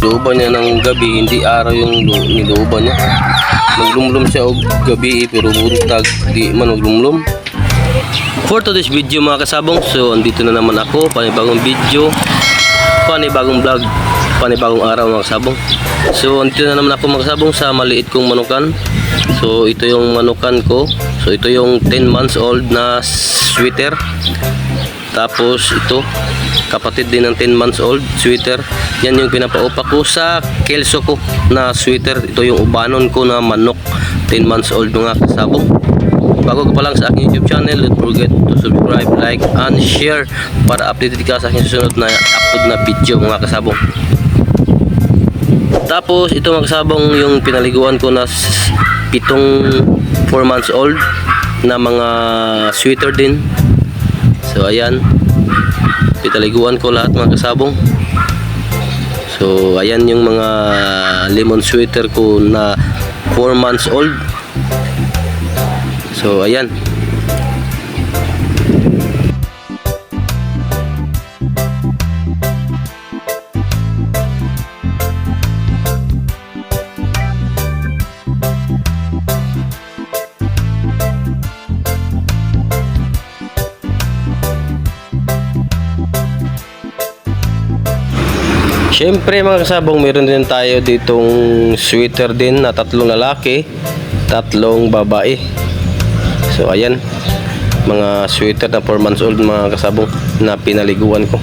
Looban niya ng gabi, hindi araw yung nilooban niya. Maglumlum siya o gabi pero buntag di man maglumlum. For today's video mga kasabong, so andito na naman ako, panibagong video, panibagong vlog, panibagong araw mga kasabong. So andito na naman ako mga kasabong sa maliit kong manukan. So ito yung manukan ko. So ito yung 10 months old na sweater. Tapos ito kapatid din ng 10 months old sweater. Yan yung pinapaupa ko sa kelso ko na sweater. Ito yung ubanon ko na manok 10 months old mga kasabong. Bago ka pa lang sa aking YouTube channel, don't forget to subscribe, like, and share para updated ka sa aking susunod na upload na video mga kasabong. Tapos ito mga kasabong yung pinaliguan ko na 4 months old na mga sweater din. So ayan, pinaliguan ko lahat mga kasabong. So ayan yung mga lemon sweater ko na 4 months old. So ayan. Siyempre mga kasabong, meron din tayo ditong sweater din na 3 lalaki, 3 babae. So ayan, mga sweater na 4 months old mga kasabong na pinaliguan ko.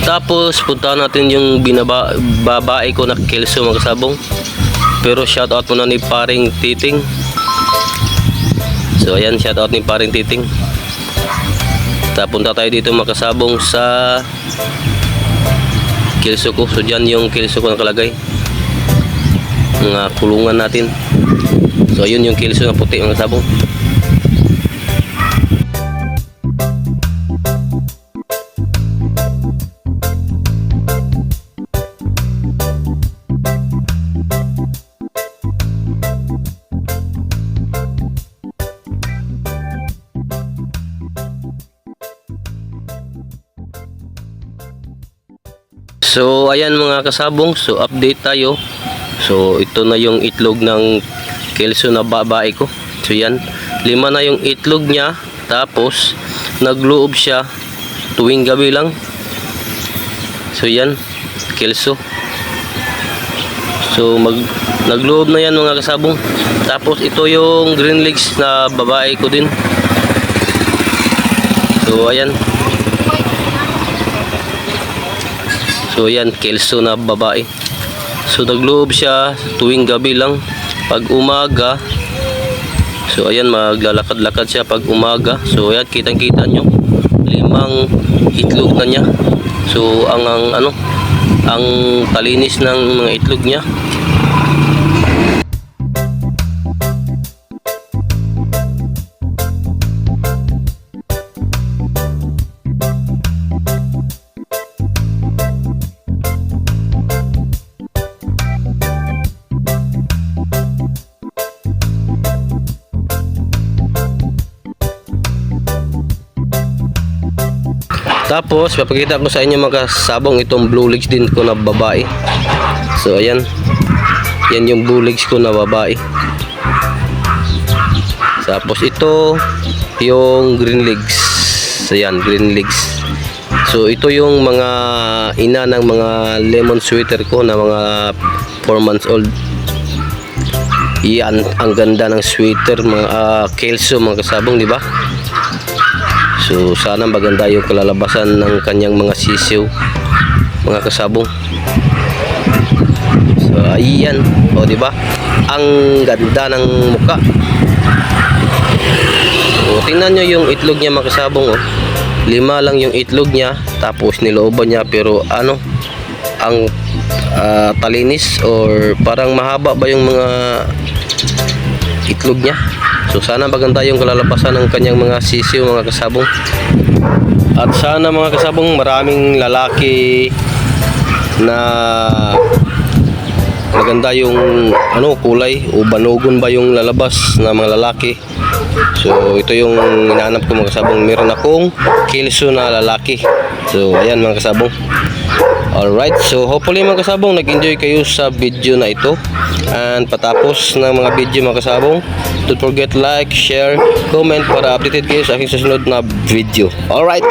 Tapos puntahan natin yung babae ko na kelso mga kasabong. Pero shoutout muna ni paring Titing. So ayan, shoutout ni paring Titing. Punta tayo dito mga kasabong sa kelso ko. So dyan yung kelso ko nakalagay, mga kulungan natin. So ayun yung kelso na puti mga kasabong. So ayan mga kasabong, so update tayo. So ito na yung itlog ng kelso na babae ko. So yan, 5 na yung itlog niya. Tapos nagloob siya tuwing gabi lang. So yan, kelso. So nagloob na yan mga kasabong. Tapos ito yung green legs na babae ko din. So ayan. So yan, kelso na babae. So nagloob siya tuwing gabi lang. Pag umaga, so ayan, maglalakad-lakad siya pag umaga. So ayan, kitang-kita nyo 5 itlog na niya. So ang kalinis ng mga itlog niya. Tapos papakita ko sa inyo mga kasabong itong blue legs din ko na babae. So ayan, yan yung blue legs ko na babae. Tapos ito yung green legs. So ayan, green legs. So ito yung mga ina ng mga lemon sweater ko na mga 4 months old. Yan, ang ganda ng sweater mga kelso mga kasabong, di ba? So sana maganda yung kalalabasan ng kanyang mga sisiw mga kasabong. Ayan, o di ba? Ang ganda ng muka. O, tingnan nyo yung itlog niya mga kasabong, oh. 5 lang yung itlog niya, tapos nilooban niya, pero ano, ang talinis or parang mahaba ba yung mga itlog niya. So sana maganda yung kalalabasan ng kanyang mga sisiw mga kasabong. At sana mga kasabong maraming lalaki na maganda yung ano, kulay o banugon ba yung lalabas na mga lalaki. So ito yung hinahanap ko mga kasabong. Meron akong kilso na lalaki. So ayan mga kasabong. Alright, so hopefully mga kasabong nag-enjoy kayo sa video na ito. And patapos ng mga video mga kasabong, don't forget like, share, comment para updated kayo sa aking susunod na video. Alright.